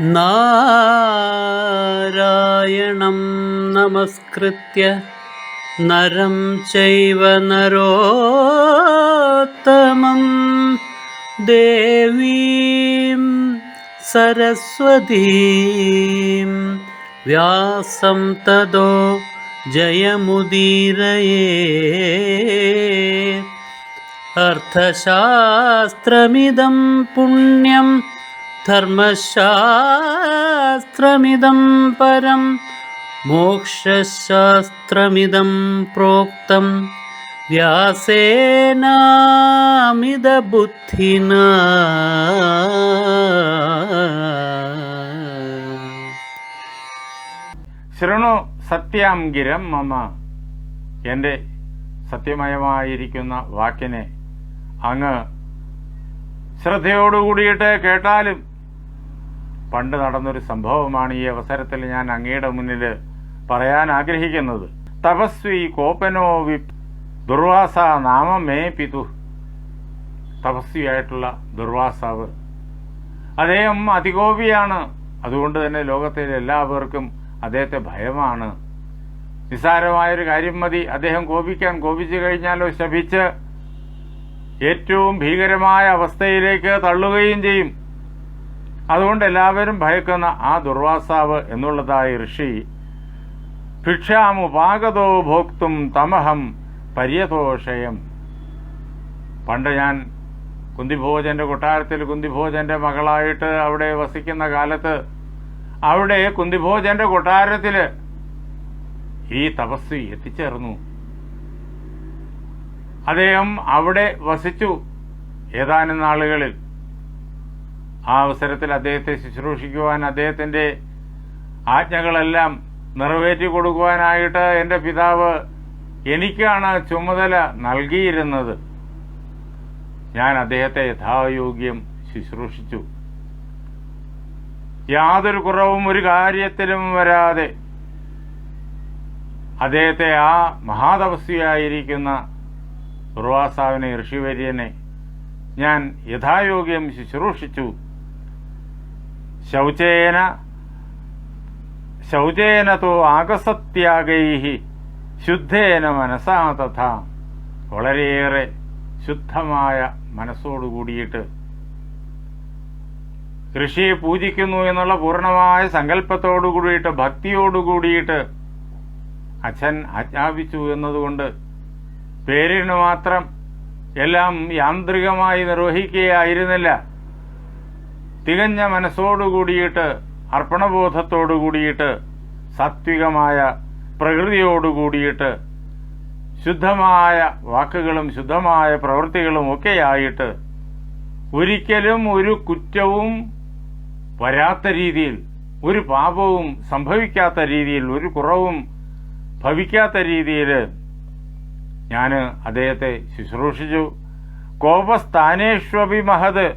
നാരായണം നമസ്കൃത്യ നരം ചൈവ നരോത്തമം ദേവീം സരസ്വതീം വ്യാസം തതോ ജയമുദീരയേ. അർത്ഥശാസ്ത്രമിദം പുണ്യം ധർമ്മശാസ്ത്രമിദം പരം മോക്ഷശാസ്ത്രമിദം പ്രോക്തം വ്യാസേനാമിതബുദ്ധിനാ. ശൃണു സത്യാം ഗിരം മമ. എൻ്റെ സത്യമയമായിരിക്കുന്ന വാക്കിനെ അങ്ങ് ശ്രദ്ധയോടുകൂടിയിട്ട് കേട്ടാലും. പണ്ട് നടന്നൊരു സംഭവമാണ് ഈ അവസരത്തിൽ ഞാൻ അങ്ങയുടെ മുന്നിൽ പറയാൻ ആഗ്രഹിക്കുന്നത്. തപസ്വി കോപനോ ദുർവാസ നാമ മേ പിതു. തപസ്വിയായിട്ടുള്ള ദുർവാസാവ്, അദ്ദേഹം അതികോപിയാണ്. അതുകൊണ്ട് തന്നെ ലോകത്തിലെ എല്ലാവർക്കും അദ്ദേഹത്തെ ഭയമാണ്. നിസ്സാരമായൊരു കാര്യം മതി അദ്ദേഹം കോപിക്കാൻ. കോപിച്ചു കഴിഞ്ഞാലോ ശപിച്ച് ഏറ്റവും ഭീകരമായ അവസ്ഥയിലേക്ക് തള്ളുകയും ചെയ്യും. അതുകൊണ്ട് എല്ലാവരും ഭയക്കുന്ന ആ ദുർവാസാവ് എന്നുള്ളതായ ഋഷി ഭിക്ഷാമുപാഗതോ ഭോക്തും തമഹം പര്യതോഷയം. പണ്ട് ഞാൻ കുന്തിഭോജന്റെ കൊട്ടാരത്തിൽ കുന്തിഭോജന്റെ മകളായിട്ട് അവിടെ വസിക്കുന്ന കാലത്ത് അവിടെ കുന്തിഭോജന്റെ കൊട്ടാരത്തിൽ ഈ തപസ്വി എത്തിച്ചേർന്നു. അദ്ദേഹം അവിടെ വസിച്ചു ഏതാനും നാളുകളിൽ. ആ അവസരത്തിൽ അദ്ദേഹത്തെ ശുശ്രൂഷിക്കുവാൻ, അദ്ദേഹത്തിന്റെ ആജ്ഞകളെല്ലാം നിറവേറ്റി കൊടുക്കുവാനായിട്ട് എൻ്റെ പിതാവ് എനിക്കാണ് ചുമതല നൽകിയിരുന്നത്. ഞാൻ അദ്ദേഹത്തെ യഥായോഗ്യം ശുശ്രൂഷിച്ചു. യാതൊരു കുറവും ഒരു കാര്യത്തിലും വരാതെ അദ്ദേഹത്തെ, ആ മഹാതപസ്വിയായിരിക്കുന്ന ദുർവാസാവിനെ, ഋഷിവര്യനെ ഞാൻ യഥായോഗ്യം ശുശ്രൂഷിച്ചു. ശൗചേനതോ ആകസത്യാഗൈഹി ശുദ്ധേന മനസാ തഥാ. വളരെയേറെ ശുദ്ധമായ മനസ്സോടുകൂടിയിട്ട് ഋഷിയെ പൂജിക്കുന്നു എന്നുള്ള പൂർണ്ണമായ സങ്കല്പത്തോടുകൂടിയിട്ട്, ഭക്തിയോടുകൂടിയിട്ട് അച്ഛൻ ആജ്ഞാപിച്ചു എന്നതുകൊണ്ട് പേരിന് മാത്രം എല്ലാം യാന്ത്രികമായി നിർവഹിക്കുകയായിരുന്നില്ല. തികഞ്ഞ മനസ്സോടുകൂടിയിട്ട്, അർപ്പണബോധത്തോടുകൂടിയിട്ട്, സാത്വികമായ പ്രകൃതിയോടുകൂടിയിട്ട്, ശുദ്ധമായ വാക്കുകളും ശുദ്ധമായ പ്രവൃത്തികളും ഒക്കെയായിട്ട്, ഒരിക്കലും ഒരു കുറ്റവും വരാത്ത രീതിയിൽ, ഒരു പാപവും സംഭവിക്കാത്ത രീതിയിൽ, ഒരു കുറവും ഭവിക്കാത്ത രീതിയിൽ ഞാൻ അദ്ദേഹത്തെ ശുശ്രൂഷിച്ചു. കോപസ്ഥാനേഷ്വപി മഹത്.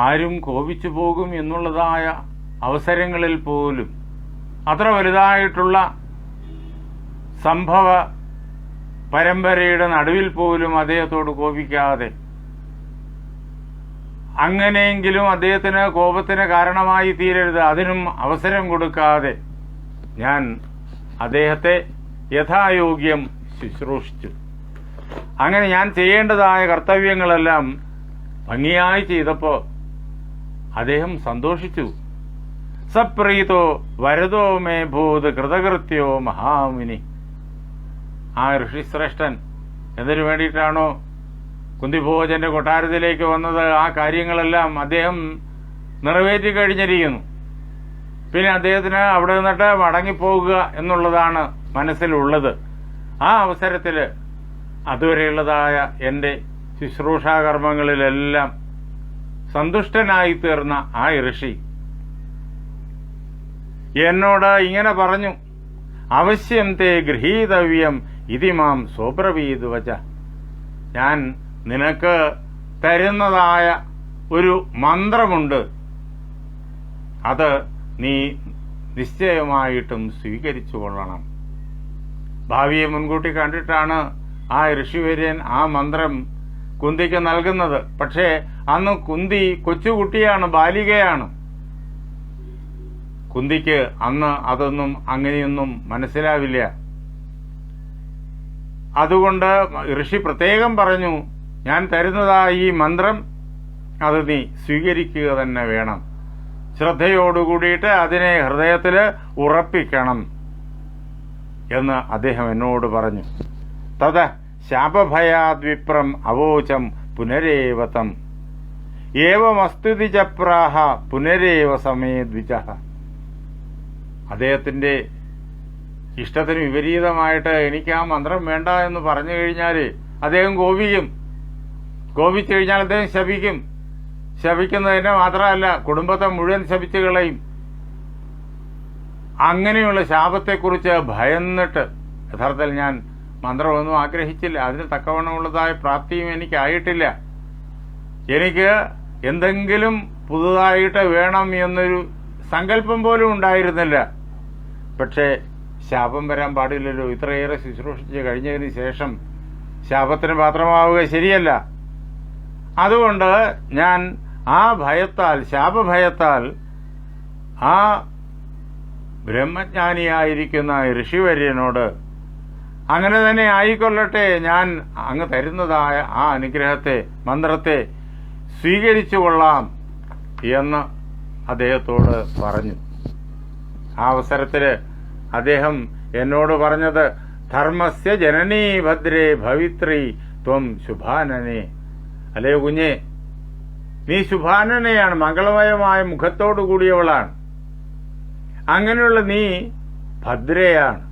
ആരും കോപിച്ചു പോകും എന്നുള്ളതായ അവസരങ്ങളിൽ പോലും, അത്ര വലുതായിട്ടുള്ള സംഭവ പരമ്പരയുടെ നടുവിൽ പോലും അദ്ദേഹത്തോട് കോപിക്കാതെ, അങ്ങനെയെങ്കിലും അദ്ദേഹത്തിന് കോപത്തിന് കാരണമായി തീരരുത്, അതിനും അവസരം കൊടുക്കാതെ ഞാൻ അദ്ദേഹത്തെ യഥായോഗ്യം ശുശ്രൂഷിച്ചു. അങ്ങനെ ഞാൻ ചെയ്യേണ്ടതായ കർത്തവ്യങ്ങളെല്ലാം ഭംഗിയായി ചെയ്തപ്പോൾ അദ്ദേഹം സന്തോഷിച്ചു. സപ്രീതോ വരദോ മേ ഭൂത് കൃതകൃത്യോ മഹാമുനി. ആ ഋഷിശ്രേഷ്ഠൻ എന്തിനു വേണ്ടിയിട്ടാണോ കുന്തിഭോജന്റെ കൊട്ടാരത്തിലേക്ക് വന്നത്, ആ കാര്യങ്ങളെല്ലാം അദ്ദേഹം നിറവേറ്റി കഴിഞ്ഞിരിക്കുന്നു. പിന്നെ അദ്ദേഹത്തിന് അവിടെ നിന്നിട്ട് മടങ്ങിപ്പോകുക എന്നുള്ളതാണ് മനസ്സിലുള്ളത്. ആ അവസരത്തിൽ അതുവരെയുള്ളതായ എൻ്റെ ശുശ്രൂഷാകർമ്മങ്ങളിലെല്ലാം സന്തുഷ്ടനായി തീർന്ന ആ ഋഷി എന്നോട് ഇങ്ങനെ പറഞ്ഞു: അവശ്യം തേ ഗൃഹീതവ്യം ഇതിമാം സ്വബ്രവീത് വച. ഞാൻ നിനക്ക് തരുന്നതായ ഒരു മന്ത്രമുണ്ട്, അത് നീ നിശ്ചയമായിട്ടും സ്വീകരിച്ചു കൊള്ളണം. ഭാവിയെ മുൻകൂട്ടി കണ്ടിട്ടാണ് ആ ഋഷിവര്യൻ ആ മന്ത്രം കുന്തിക്ക് നൽകുന്നത്. പക്ഷേ അന്ന് കുന്തി കൊച്ചുകുട്ടിയാണ്, ബാലികയാണ്. കുന്തിക്ക് അന്ന് അതൊന്നും അങ്ങനെയൊന്നും മനസ്സിലാവില്ല. അതുകൊണ്ട് ഋഷി പ്രത്യേകം പറഞ്ഞു, ഞാൻ തരുന്നതാ ഈ മന്ത്രം, അത് നീ സ്വീകരിക്കുക തന്നെ വേണം. ശ്രദ്ധയോടുകൂടിയിട്ട് അതിനെ ഹൃദയത്തിൽ ഉറപ്പിക്കണം എന്ന് അദ്ദേഹം എന്നോട് പറഞ്ഞു. തത ശാപഭയാദ്വിപ്രം അവോചം പുനരേവതം ഏവമസ്തുതി ചപ്രാഹ പുനരേവ സമേ ദ്വിജ. അദ്ദേഹത്തിന്റെ ഇഷ്ടത്തിന് വിപരീതമായിട്ട് എനിക്ക് ആ മന്ത്രം വേണ്ട എന്ന് പറഞ്ഞു കഴിഞ്ഞാൽ അദ്ദേഹം കോപിക്കും. കോപിച്ചു കഴിഞ്ഞാൽ അദ്ദേഹം ശപിക്കും. ശപിക്കുന്നതിനെ മാത്രമല്ല, കുടുംബത്തെ മുഴുവൻ ശപിച്ചു കളയും. അങ്ങനെയുള്ള ശാപത്തെക്കുറിച്ച് ഭയന്നിട്ട് യഥാർത്ഥത്തിൽ ഞാൻ മന്ത്രമൊന്നും ആഗ്രഹിച്ചില്ല. അതിന് തക്കവണ്ണമുള്ളതായ പ്രാപ്തിയും എനിക്കായിട്ടില്ല. എനിക്ക് എന്തെങ്കിലും പുതുതായിട്ട് വേണം എന്നൊരു സങ്കല്പം പോലും ഉണ്ടായിരുന്നില്ല. പക്ഷേ ശാപം വരാൻ പാടില്ലല്ലോ. ഇത്രയേറെ ശുശ്രൂഷിച്ച് കഴിഞ്ഞതിന് ശേഷം ശാപത്തിന് പാത്രമാവുക ശരിയല്ല. അതുകൊണ്ട് ഞാൻ ആ ഭയത്താൽ, ശാപഭയത്താൽ ആ ബ്രഹ്മജ്ഞാനിയായിരിക്കുന്ന ഋഷിവര്യനോട് അങ്ങനെ തന്നെ ആയിക്കൊള്ളട്ടെ, ഞാൻ അങ്ങ് തരുന്നതായ ആ അനുഗ്രഹത്തെ, മന്ത്രത്തെ സ്വീകരിച്ചു കൊള്ളാം എന്ന് അദ്ദേഹത്തോട് പറഞ്ഞു. ആ അവസരത്തിൽ അദ്ദേഹം എന്നോട് പറഞ്ഞത്, ധർമ്മസ്യ ജനനീ ഭദ്രേ ഭവിത്രി ത്വം ശുഭാനനെ. അല്ലേ കുഞ്ഞെ, നീ ശുഭാനനെയാണ്, മംഗളമയമായ മുഖത്തോടു കൂടിയവളാണ്. അങ്ങനെയുള്ള നീ ഭദ്രയാണ്.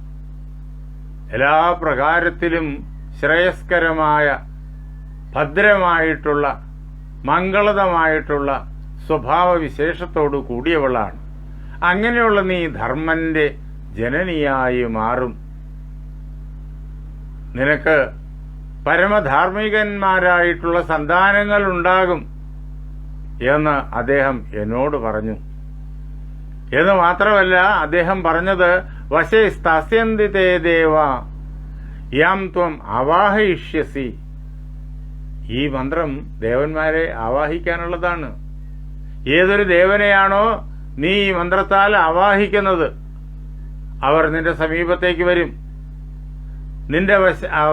എല്ലാ പ്രകാരത്തിലും ശ്രേയസ്കരമായ, ഭദ്രമായിട്ടുള്ള, മംഗളതമായിട്ടുള്ള സ്വഭാവവിശേഷത്തോടു കൂടിയവളാണ്. അങ്ങനെയുള്ള നീ ധർമ്മന്റെ ജനനിയായി മാറും. നിനക്ക് പരമധാർമ്മികന്മാരായിട്ടുള്ള സന്താനങ്ങൾ ഉണ്ടാകും എന്ന് അദ്ദേഹം എന്നോട് പറഞ്ഞു. എന്ന് മാത്രമല്ല, അദ്ദേഹം പറഞ്ഞത്, വശേസ്തസ്യന്തി തേ ദേവ യാം ത്വം ആവാഹയിഷ്യസി. ഈ മന്ത്രം ദേവന്മാരെ ആവാഹിക്കാനുള്ളതാണ്. ഏതൊരു ദേവനെയാണോ നീ ഈ മന്ത്രത്താൽ ആവാഹിക്കുന്നത്, അവർ നിന്റെ സമീപത്തേക്ക് വരും. നിന്റെ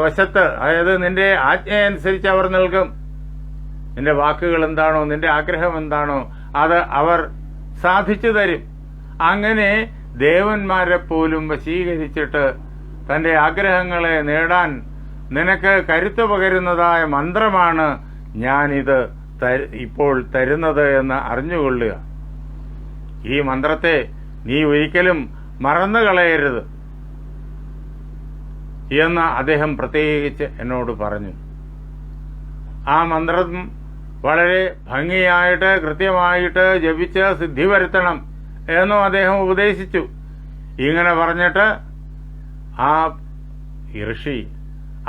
വശത്ത്, അതായത് നിന്റെ ആജ്ഞയനുസരിച്ച് അവർ നിൽക്കും. നിന്റെ വാക്കുകൾ എന്താണോ, നിന്റെ ആഗ്രഹം എന്താണോ, അത് അവർ സാധിച്ചു തരും. അങ്ങനെ ദേവന്മാരെ പോലും വശീകരിച്ചിട്ട് തന്റെ ആഗ്രഹങ്ങളെ നേടാൻ നിനക്ക് കരുത്ത് പകരുന്നതായ മന്ത്രമാണ് ഞാനിത് ഇപ്പോൾ തരുന്നത് എന്ന് അറിഞ്ഞുകൊള്ളുക. ഈ മന്ത്രത്തെ നീ ഒരിക്കലും മറന്നു കളയരുത് എന്ന് അദ്ദേഹം പ്രത്യേകിച്ച് എന്നോട് പറഞ്ഞു. ആ മന്ത്രം വളരെ ഭംഗിയായിട്ട്, കൃത്യമായിട്ട് ജപിച്ച് സിദ്ധി വരുത്തണം എന്നും അദ്ദേഹം ഉപദേശിച്ചു. ഇങ്ങനെ പറഞ്ഞിട്ട് ആ ഋഷി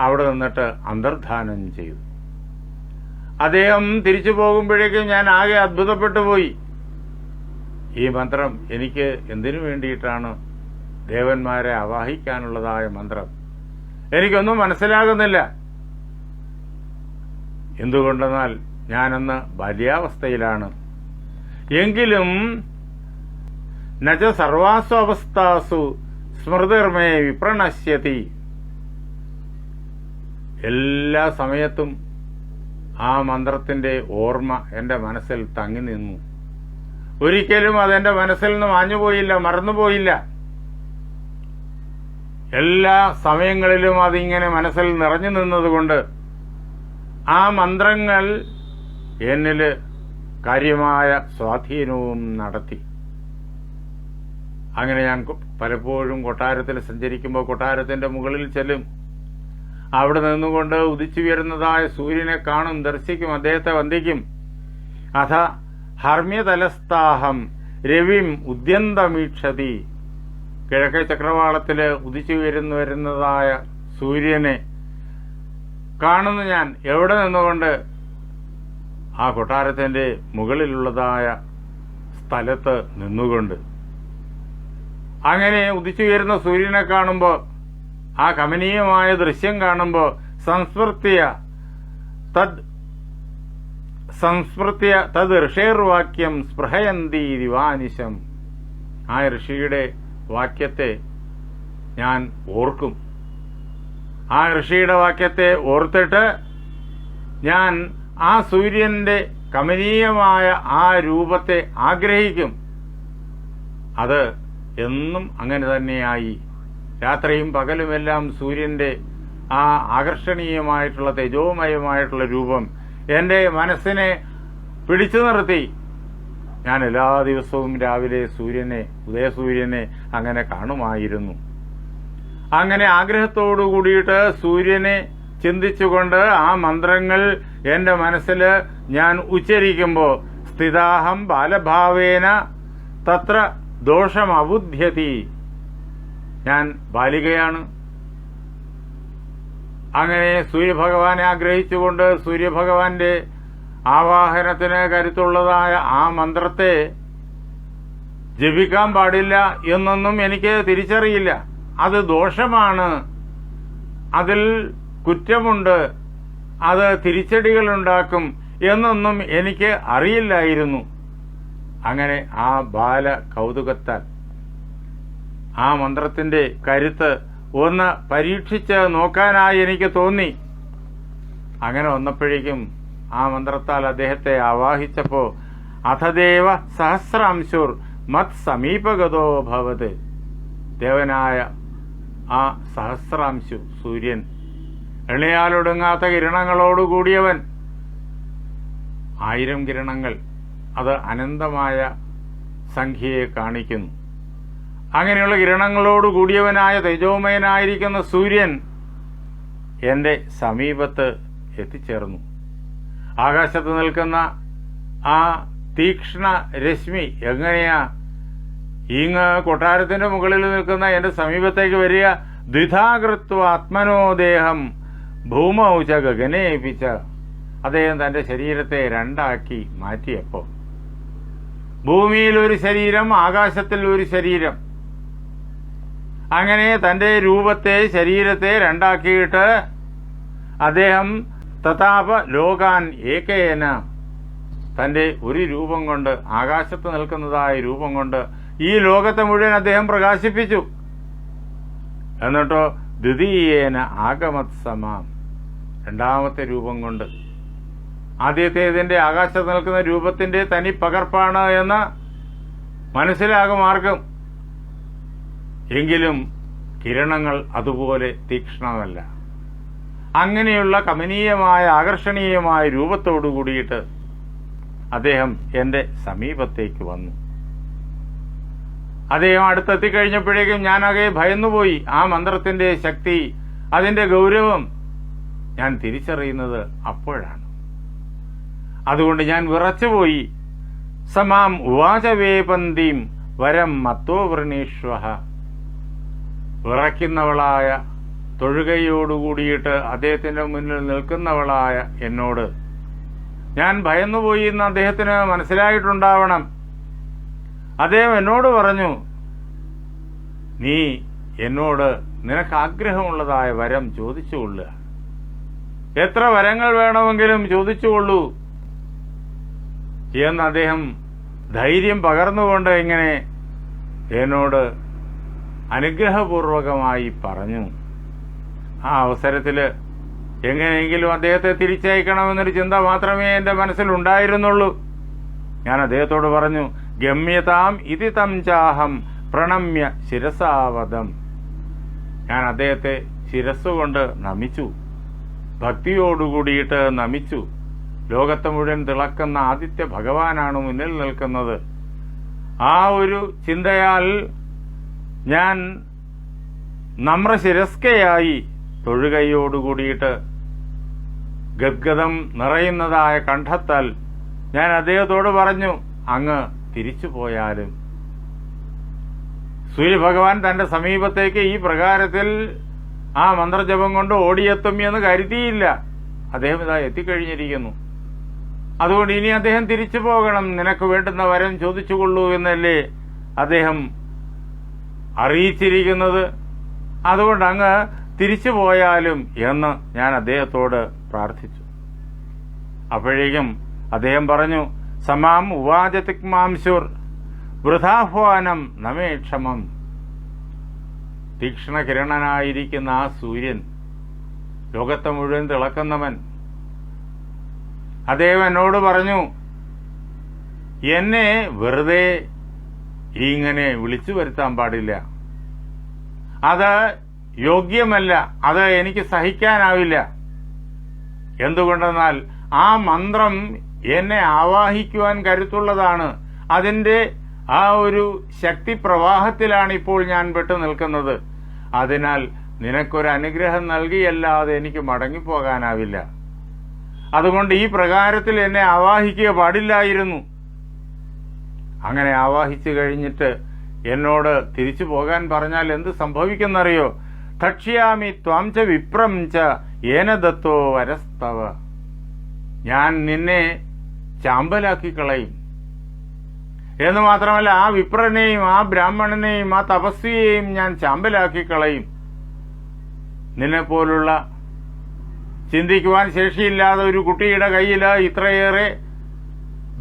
അവിടെ നിന്നിട്ട് അന്തർധാനം ചെയ്തു. അദ്ദേഹം തിരിച്ചു പോകുമ്പോഴേക്കും ഞാൻ ആകെ അത്ഭുതപ്പെട്ടു പോയി. ഈ മന്ത്രം എനിക്ക് എന്തിനു വേണ്ടിയിട്ടാണ് ദേവന്മാരെ ആവാഹിക്കാനുള്ളതായ മന്ത്രം? എനിക്കൊന്നും മനസ്സിലാകുന്നില്ല. എന്തുകൊണ്ടെന്നാൽ ഞാനന്ന് ബാല്യാവസ്ഥയിലാണ്. എങ്കിലും നച സർവാസു അവസ്ഥാസു സ്മൃതിർമേ വിപ്രണശ്യതി. എല്ലാ സമയത്തും ആ മന്ത്രത്തിന്റെ ഓർമ്മ എന്റെ മനസ്സിൽ തങ്ങി നിന്നു. ഒരിക്കലും അതെന്റെ മനസ്സിൽ നിന്ന് മാഞ്ഞുപോയില്ല, മറന്നുപോയില്ല. എല്ലാ സമയങ്ങളിലും അതിങ്ങനെ മനസ്സിൽ നിറഞ്ഞു നിന്നതുകൊണ്ട് ആ മന്ത്രങ്ങൾ എന്നിൽ കാര്യമായ സ്വാധീനവും നടത്തി. അങ്ങനെ ഞാൻ പലപ്പോഴും കൊട്ടാരത്തിൽ സഞ്ചരിക്കുമ്പോൾ കൊട്ടാരത്തിന്റെ മുകളിൽ ചെല്ലും. അവിടെ നിന്നുകൊണ്ട് ഉദിച്ചുയരുന്നതായ സൂര്യനെ കാണും, ദർശിക്കും, അദ്ദേഹത്തെ വന്ദിക്കും. അഥ ഹർമ്യതലസ്ഥാഹം രവിം ഉദ്യന്തമീക്ഷതി. കിഴക്കേ ചക്രവാളത്തില് ഉദിച്ചു വരുന്നതായ സൂര്യനെ കാണുന്നു ഞാൻ. എവിടെ നിന്നുകൊണ്ട്? ആ കൊട്ടാരത്തിന്റെ മുകളിലുള്ളതായ സ്ഥലത്ത് നിന്നുകൊണ്ട്. അങ്ങനെ ഉദിച്ചുയരുന്ന സൂര്യനെ കാണുമ്പോൾ, ആ കമനീയമായ ദൃശ്യം കാണുമ്പോൾ, സംസ്മൃത്യ തദ് സംസ്മൃത്യ തത് ഋഷേർവാക്യം സ്പൃഹയന്തി ദിവാനിശം. ആ ഋഷിയുടെ വാക്യത്തെ ഞാൻ ഓർക്കും. ആ ഋഷിയുടെ വാക്യത്തെ ഓർത്തിട്ട് ഞാൻ ആ സൂര്യന്റെ കമനീയമായ ആ രൂപത്തെ ആഗ്രഹിക്കും. അത് എന്നും അങ്ങനെ തന്നെയായി. രാത്രിയും പകലുമെല്ലാം സൂര്യന്റെ ആ ആകർഷണീയമായിട്ടുള്ള തേജോമയമായിട്ടുള്ള രൂപം എൻ്റെ മനസ്സിനെ പിടിച്ചു നിർത്തി. ഞാൻ എല്ലാ ദിവസവും രാവിലെ ഉദയസൂര്യനെ അങ്ങനെ കാണുമായിരുന്നു. അങ്ങനെ ആഗ്രഹത്തോടു കൂടിയിട്ട് സൂര്യനെ ചിന്തിച്ചുകൊണ്ട് ആ മന്ത്രങ്ങൾ എൻ്റെ മനസ്സിൽ ഞാൻ ഉച്ചരിക്കുമ്പോൾ സ്ഥിതാഹം ബാലഭാവേന തത്ര ദോഷം അബുദ്ധ്യതി. ഞാൻ ബാലികയാണ്. അങ്ങനെ സൂര്യഭഗവാനെ ആഗ്രഹിച്ചുകൊണ്ട് സൂര്യഭഗവാന്റെ ആവാഹനത്തിന് കരുത്തുള്ളതായ ആ മന്ത്രത്തെ ജപിക്കാൻ പാടില്ല എന്നൊന്നും എനിക്ക് തിരിച്ചറിയില്ല. അത് ദോഷമാണ്, അതിൽ കുറ്റമുണ്ട്, അത് തിരിച്ചടികളുണ്ടാക്കും എന്നൊന്നും എനിക്ക് അറിയില്ലായിരുന്നു. അങ്ങനെ ആ ബാല കൗതുകത്താൽ ആ മന്ത്രത്തിന്റെ കരുത്ത് ഒന്ന് പരീക്ഷിച്ച് നോക്കാനായി എനിക്ക് തോന്നി. അങ്ങനെ വന്നപ്പോഴേക്കും ആ മന്ത്രത്താൽ അദ്ദേഹത്തെ ആവാഹിച്ചപ്പോ അഥദേവ സഹസ്രാംശുർ മത് സമീപഗതോ ഭവത്. ദേവനായ ആ സഹസ്രാംശു സൂര്യൻ, എളിയാലൊടുങ്ങാത്ത കിരണങ്ങളോടുകൂടിയവൻ, 1000 കിരണങ്ങൾ, അത് അനന്തമായ സംഖ്യയെ കാണിക്കുന്നു. അങ്ങനെയുള്ള കിരണങ്ങളോട് കൂടിയവനായ തേജോമയനായിരിക്കുന്ന സൂര്യൻ എൻ്റെ സമീപത്ത് എത്തിച്ചേർന്നു. ആകാശത്ത് നിൽക്കുന്ന ആ തീക്ഷ്ണ രശ്മി എങ്ങനെയാ ഇങ്ങ് കൊട്ടാരത്തിന്റെ മുകളിൽ നിൽക്കുന്ന എൻ്റെ സമീപത്തേക്ക് വരിക? ദ്വിധാകൃത്വ ആത്മനോദേഹം ഭൂമൗച ഗഗനേപിച്ച. അദ്ദേഹം തന്റെ ശരീരത്തെ രണ്ടാക്കി മാറ്റിയപ്പോ ഭൂമിയിൽ ഒരു ശരീരം, ആകാശത്തിൽ ഒരു ശരീരം, അങ്ങനെ തന്റെ രൂപത്തെ, ശരീരത്തെ രണ്ടാക്കിയിട്ട് അദ്ദേഹം തഥാപ ലോകാൻ ഏകേന, തന്റെ ഒരു രൂപം കൊണ്ട്, ആകാശത്ത് നിൽക്കുന്നതായ രൂപം കൊണ്ട് ഈ ലോകത്തെ മുഴുവൻ അദ്ദേഹം പ്രകാശിപ്പിച്ചു. എന്നിട്ടോ ദ്വിതീയേന ആഗമത്സമാം, രണ്ടാമത്തെ രൂപം കൊണ്ട്, ആദ്യത്തേതിന്റെ ആകാശത്ത് നിൽക്കുന്ന രൂപത്തിന്റെ തനി പകർപ്പാണ് എന്ന് മനസ്സിലാകും ആർക്കും. എങ്കിലും കിരണങ്ങൾ അതുപോലെ തീക്ഷ്ണമല്ല. അങ്ങനെയുള്ള കമനീയമായ ആകർഷണീയമായ രൂപത്തോടു കൂടിയിട്ട് അദ്ദേഹം എൻ്റെ സമീപത്തേക്ക് വന്നു. അദ്ദേഹം അടുത്തെത്തിക്കഴിഞ്ഞപ്പോഴേക്കും ഞാനാകെ ഭയന്നുപോയി. ആ മന്ത്രത്തിന്റെ ശക്തി, അതിന്റെ ഗൗരവം ഞാൻ തിരിച്ചറിയുന്നത് അപ്പോഴാണ്. അതുകൊണ്ട് ഞാൻ വിറച്ചുപോയി. സമാം ഉവാചവേപന്തീം വരം മത്തോ വൃണീഷ്വഹ. വിറയ്ക്കുന്നവളായ, തൊഴുകയോടുകൂടിയിട്ട് അദ്ദേഹത്തിന്റെ മുന്നിൽ നിൽക്കുന്നവളായ എന്നോട്, ഞാൻ ഭയന്നുപോയി എന്ന് അദ്ദേഹത്തിന് മനസ്സിലായിട്ടുണ്ടാവണം. അദ്ദേഹം എന്നോട് പറഞ്ഞു, നീ എന്നോട് നിനക്ക് ആഗ്രഹമുള്ളതായ വരം ചോദിച്ചുകൊള്ളുക, എത്ര വരങ്ങൾ വേണമെങ്കിലും ചോദിച്ചുകൊള്ളൂ എന്ന് അദ്ദേഹം ധൈര്യം പകർന്നുകൊണ്ട് ഇങ്ങനെ എന്നോട് അനുഗ്രഹപൂർവകമായി പറഞ്ഞു. ആ അവസരത്തിൽ എങ്ങനെയെങ്കിലും അദ്ദേഹത്തെ തിരിച്ചയക്കണമെന്നൊരു ചിന്ത മാത്രമേ എൻ്റെ മനസ്സിലുണ്ടായിരുന്നുള്ളൂ. ഞാൻ അദ്ദേഹത്തോട് പറഞ്ഞു, ഗമ്യതാം ഇതി തം ചാഹം പ്രണമ്യ ശിരസാവതം. ഞാൻ അദ്ദേഹത്തെ ശിരസ്സുകൊണ്ട് നമിച്ചു, ഭക്തിയോടുകൂടിയിട്ട് നമിച്ചു. ലോകത്തെ മുഴുവൻ തിളക്കുന്ന ആദിത്യ ഭഗവാനാണ് മുന്നിൽ നിൽക്കുന്നത്. ആ ഒരു ചിന്തയാൽ ഞാൻ നമ്രശിരസ്കയായി തൊഴുകയോടുകൂടിയിട്ട് ഗദ്ഗദം നിറയുന്നതായ കണ്ഠത്താൽ ഞാൻ അദ്ദേഹത്തോട് പറഞ്ഞു, അങ്ങ് തിരിച്ചു പോയാലും സൂര്യഭഗവാൻ തന്റെ സമീപത്തേക്ക് ഈ പ്രകാരത്തിൽ ആ മന്ത്രജപം കൊണ്ട് ഓടിയെത്തും എന്ന് കരുതിയില്ല. അദ്ദേഹം ഇതാ എത്തിക്കഴിഞ്ഞിരിക്കുന്നു. അതുകൊണ്ട് ഇനി അദ്ദേഹം തിരിച്ചു പോകണം, നിനക്ക് വേണ്ടുന്ന വരം ചോദിച്ചുകൊള്ളൂ എന്നല്ലേ അദ്ദേഹം അറിയിച്ചിരിക്കുന്നത്. അതുകൊണ്ട് അങ്ങ് തിരിച്ചു പോയാലും എന്ന് ഞാൻ അദ്ദേഹത്തോട് പ്രാർത്ഥിച്ചു. അപ്പോഴേക്കും അദ്ദേഹം പറഞ്ഞു, സമാം ഉവാച തിക്മാംശുർ വൃഥാഹ്വാനം നമേ ക്ഷമം. തീക്ഷ്ണകിരണനായിരിക്കുന്ന ആ സൂര്യൻ, ലോകത്തെ മുഴുവൻ തിളക്കുന്നവൻ, അദ്ദേഹം എന്നോട് പറഞ്ഞു, എന്നെ വെറുതെ ഇങ്ങനെ വിളിച്ചു വരുത്താൻ പാടില്ല. അത് യോഗ്യമല്ല, അത് എനിക്ക് സഹിക്കാനാവില്ല. എന്തുകൊണ്ടെന്നാൽ ആ മന്ത്രം എന്നെ ആവാഹിക്കുവാൻ കരുത്തുള്ളതാണ്. അതിൻ്റെ ആ ഒരു ശക്തി പ്രവാഹത്തിലാണ് ഇപ്പോൾ ഞാൻ പെട്ടു നിൽക്കുന്നത്. അതിനാൽ നിനക്കൊരു അനുഗ്രഹം നൽകിയല്ലാതെ എനിക്ക് മടങ്ങിപ്പോകാനാവില്ല. അതുകൊണ്ട് ഈ പ്രകാരത്തിൽ എന്നെ ആവാഹിക്കുക പാടില്ലായിരുന്നു. അങ്ങനെ ആവാഹിച്ചു കഴിഞ്ഞിട്ട് എന്നോട് തിരിച്ചു പോകാൻ പറഞ്ഞാൽ എന്ത് സംഭവിക്കുന്നറിയോ? തക്ഷ്യാമി ത്വാം ച വിപ്രം ച ഏന ദത്തോ വരസ്തവ. ഞാൻ നിന്നെ ചാമ്പലാക്കി കളയും. എന്ന് മാത്രമല്ല, ആ വിപ്രനെയും ആ ബ്രാഹ്മണനെയും ആ തപസ്വിയെയും ഞാൻ ചാമ്പലാക്കി കളയും. നിന്നെപ്പോലുള്ള ചിന്തിക്കുവാൻ ശേഷിയില്ലാത്ത ഒരു കുട്ടിയുടെ കയ്യിൽ ഇത്രയേറെ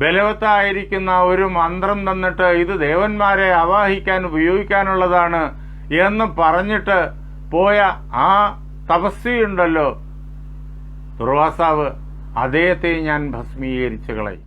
ബലവത്തായിരിക്കുന്ന ഒരു മന്ത്രം തന്നിട്ട് ഇത് ദേവന്മാരെ ആവാഹിക്കാൻ ഉപയോഗിക്കാനുള്ളതാണ് എന്ന് പറഞ്ഞിട്ട് പോയ ആ തപസ്വിയുണ്ടല്ലോ, ദുർവാസാവ്, അദ്ദേഹത്തെ ഞാൻ ഭസ്മീകരിച്ചു കളയും.